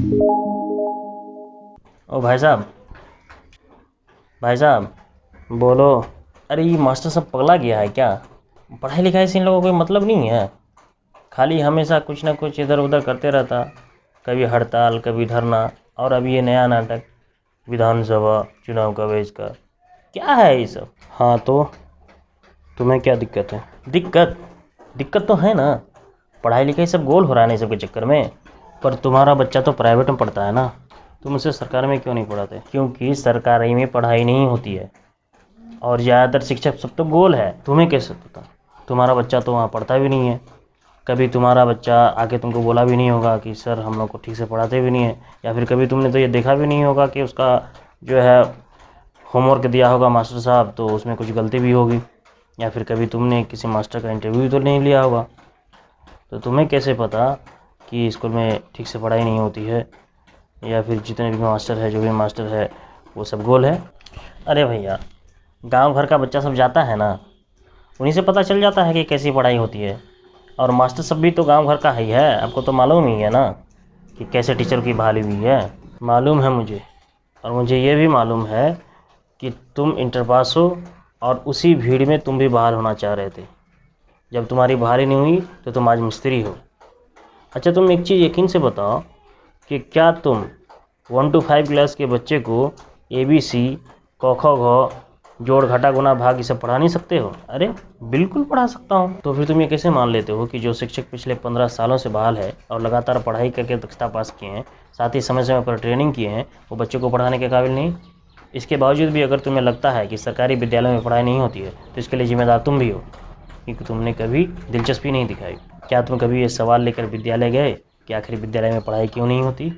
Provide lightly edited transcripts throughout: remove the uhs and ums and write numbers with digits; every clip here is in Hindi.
ओ भाई साहब, भाई साहब। बोलो। अरे ये मास्टर सब पगला गया है क्या? पढ़ाई लिखाई से इन लोगों को कोई मतलब नहीं है। खाली हमेशा कुछ ना कुछ इधर उधर करते रहता। कभी हड़ताल, कभी धरना। और अभी ये नया नाटक, विधानसभा चुनाव का बहिष्कार। क्या है ये सब? हाँ तो तुम्हें क्या दिक्कत है? दिक्कत दिक्कत तो है ना। पढ़ाई लिखाई सब गोल हो रहा है ना, इन सब के चक्कर में। पर तुम्हारा बच्चा तो प्राइवेट में पढ़ता है ना, तुम उसे सरकार में क्यों नहीं पढ़ाते? क्योंकि सरकारी में पढ़ाई नहीं होती है और ज़्यादातर शिक्षक सब तो गोल है। तुम्हें कैसे पता? तुम्हारा बच्चा तो वहाँ पढ़ता भी नहीं है। कभी तुम्हारा बच्चा आके तुमको बोला भी नहीं होगा कि सर हम लोग को ठीक से पढ़ाते भी नहीं है, या फिर कभी तुमने तो ये देखा भी नहीं होगा कि उसका जो है होमवर्क दिया होगा मास्टर साहब तो उसमें कुछ गलती भी होगी, या फिर कभी तुमने किसी मास्टर का इंटरव्यू तो नहीं लिया होगा। तो तुम्हें कैसे पता कि स्कूल में ठीक से पढ़ाई नहीं होती है, या फिर जितने भी मास्टर है, जो भी मास्टर है, वो सब गोल है? अरे भैया, गांव घर का बच्चा सब जाता है ना, उन्हीं से पता चल जाता है कि कैसी पढ़ाई होती है। और मास्टर सब भी तो गांव घर का ही है, आपको तो मालूम ही है ना कि कैसे टीचर की बहाली हुई है। मालूम है मुझे, और मुझे ये भी मालूम है कि तुम इंटर पास हो और उसी भीड़ में तुम भी बहाल होना चाह रहे थे। जब तुम्हारी बहाली नहीं हुई तो तुम आज मिस्त्री हो। अच्छा तुम एक चीज़ यकीन से बताओ कि क्या तुम 1 to 5 क्लास के बच्चे को ABC, क ख घ, जोड़ घटा गुना भाग ये सब पढ़ा नहीं सकते हो? अरे बिल्कुल पढ़ा सकता हूँ। तो फिर तुम ये कैसे मान लेते हो कि जो शिक्षक पिछले 15 सालों से बहाल है और लगातार पढ़ाई करके दक्षता पास किए हैं, साथ ही समय समय पर ट्रेनिंग किए हैं, वो बच्चों को पढ़ाने के काबिल नहीं? इसके बावजूद भी अगर तुम्हें लगता है कि सरकारी विद्यालयों में पढ़ाई नहीं होती है तो इसके लिए जिम्मेदार तुम भी हो, क्योंकि तुमने कभी दिलचस्पी नहीं दिखाई। क्या तुम कभी ये सवाल लेकर विद्यालय गए कि आखिर विद्यालय में पढ़ाई क्यों नहीं होती?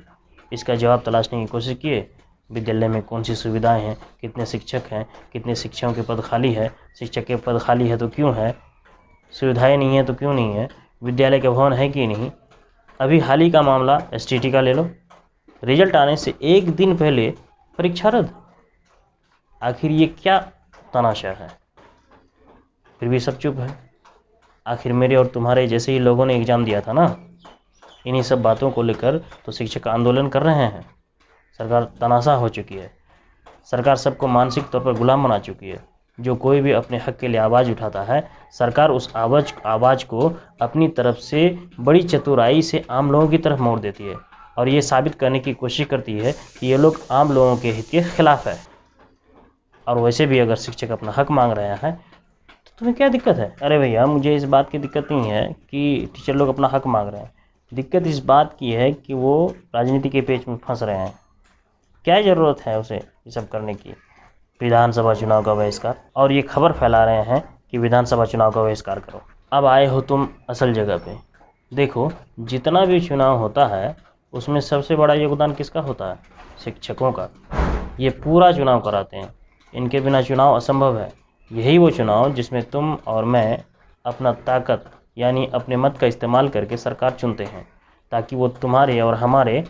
इसका जवाब तलाशने की कोशिश किए। विद्यालय में कौन सी सुविधाएं हैं, कितने शिक्षक हैं, कितने शिक्षकों के पद खाली है, शिक्षक के पद खाली है तो क्यों है, सुविधाएं नहीं है तो क्यों नहीं है, विद्यालय के भवन है कि नहीं? अभी हाल ही का मामला STT का ले लो, रिजल्ट आने से एक दिन पहले परीक्षा रद्द। आखिर ये क्या तमाशा है? फिर भी सब चुप है। आखिर मेरे और तुम्हारे जैसे ही लोगों ने एग्ज़ाम दिया था ना, इन्हीं सब बातों को लेकर तो शिक्षक आंदोलन कर रहे हैं। सरकार तनाशा हो चुकी है। सरकार सबको मानसिक तौर पर गुलाम बना चुकी है। जो कोई भी अपने हक के लिए आवाज़ उठाता है, सरकार उस आवाज़ को अपनी तरफ से बड़ी चतुराई से आम लोगों की तरफ मोड़ देती है और ये साबित करने की कोशिश करती है कि ये लोग आम लोगों के हित के खिलाफ है। और वैसे भी अगर शिक्षक अपना हक मांग रहे हैं तो तुम्हें क्या दिक्कत है? अरे भैया, मुझे इस बात की दिक्कत नहीं है कि टीचर लोग अपना हक मांग रहे हैं। दिक्कत इस बात की है कि वो राजनीति के पेच में फंस रहे हैं। क्या ज़रूरत है उसे ये सब करने की? विधानसभा चुनाव का बहिष्कार, और ये खबर फैला रहे हैं कि विधानसभा चुनाव का बहिष्कार करो। अब आए हो तुम असल जगह पे। देखो, जितना भी चुनाव होता है उसमें सबसे बड़ा योगदान किसका होता है? शिक्षकों का। ये पूरा चुनाव कराते हैं, इनके बिना चुनाव असंभव है। यही वो चुनाव जिसमें तुम और मैं अपना ताकत यानी अपने मत का इस्तेमाल करके सरकार चुनते हैं, ताकि वो तुम्हारे और हमारे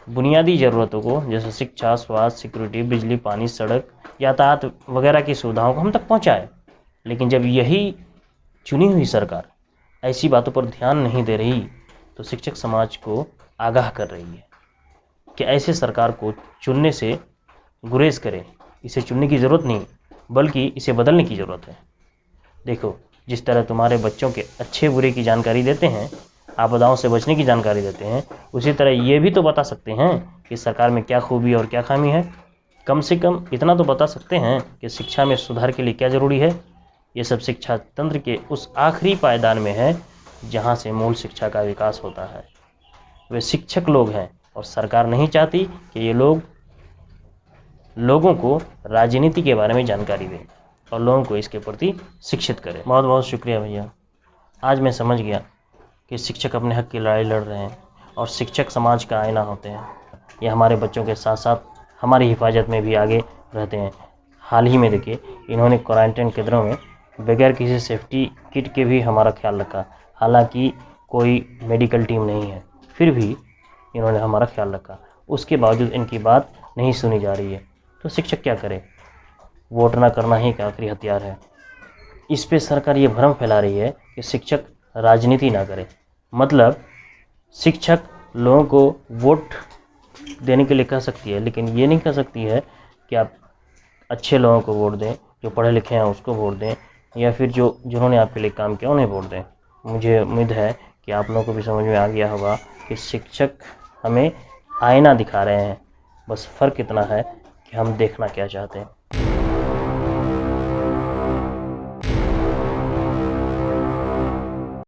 बुनियादी ज़रूरतों को, जैसे शिक्षा, स्वास्थ्य, सिक्योरिटी, बिजली, पानी, सड़क, यातायात वगैरह की सुविधाओं को हम तक पहुंचाए। लेकिन जब यही चुनी हुई सरकार ऐसी बातों पर ध्यान नहीं दे रही तो शिक्षक समाज को आगाह कर रही है कि ऐसे सरकार को चुनने से गुरेज करें। इसे चुनने की ज़रूरत नहीं, बल्कि इसे बदलने की ज़रूरत है। देखो, जिस तरह तुम्हारे बच्चों के अच्छे बुरे की जानकारी देते हैं, आपदाओं से बचने की जानकारी देते हैं, उसी तरह ये भी तो बता सकते हैं कि सरकार में क्या खूबी और क्या खामी है। कम से कम इतना तो बता सकते हैं कि शिक्षा में सुधार के लिए क्या ज़रूरी है। ये सब शिक्षा तंत्र के उस आखिरी पायदान में है जहाँ से मूल शिक्षा का विकास होता है। वे शिक्षक लोग हैं और सरकार नहीं चाहती कि ये लोगों को राजनीति के बारे में जानकारी दें और लोगों को इसके प्रति शिक्षित करें। बहुत बहुत शुक्रिया भैया, आज मैं समझ गया कि शिक्षक अपने हक की लड़ाई लड़ रहे हैं और शिक्षक समाज का आईना होते हैं। ये हमारे बच्चों के साथ साथ हमारी हिफाजत में भी आगे रहते हैं। हाल ही में देखिए, इन्होंने क्वारंटाइन केंद्रों में बगैर किसी सेफ्टी किट के भी हमारा ख्याल रखा। हालांकि कोई मेडिकल टीम नहीं है, फिर भी इन्होंने हमारा ख्याल रखा। उसके बावजूद इनकी बात नहीं सुनी जा रही है, तो शिक्षक क्या करे? वोट ना करना ही एक आखिरी हथियार है। इस पे सरकार ये भ्रम फैला रही है कि शिक्षक राजनीति ना करे, मतलब शिक्षक लोगों को वोट देने के लिए कह सकती है, लेकिन ये नहीं कह सकती है कि आप अच्छे लोगों को वोट दें, जो पढ़े लिखे हैं उसको वोट दें, या फिर जिन्होंने आपके लिए काम किया उन्हें वोट दें। मुझे उम्मीद है कि आप लोगों को भी समझ में आ गया होगा कि शिक्षक हमें आईना दिखा रहे हैं, बस फ़र्क इतना है कि हम देखना क्या चाहते हैं।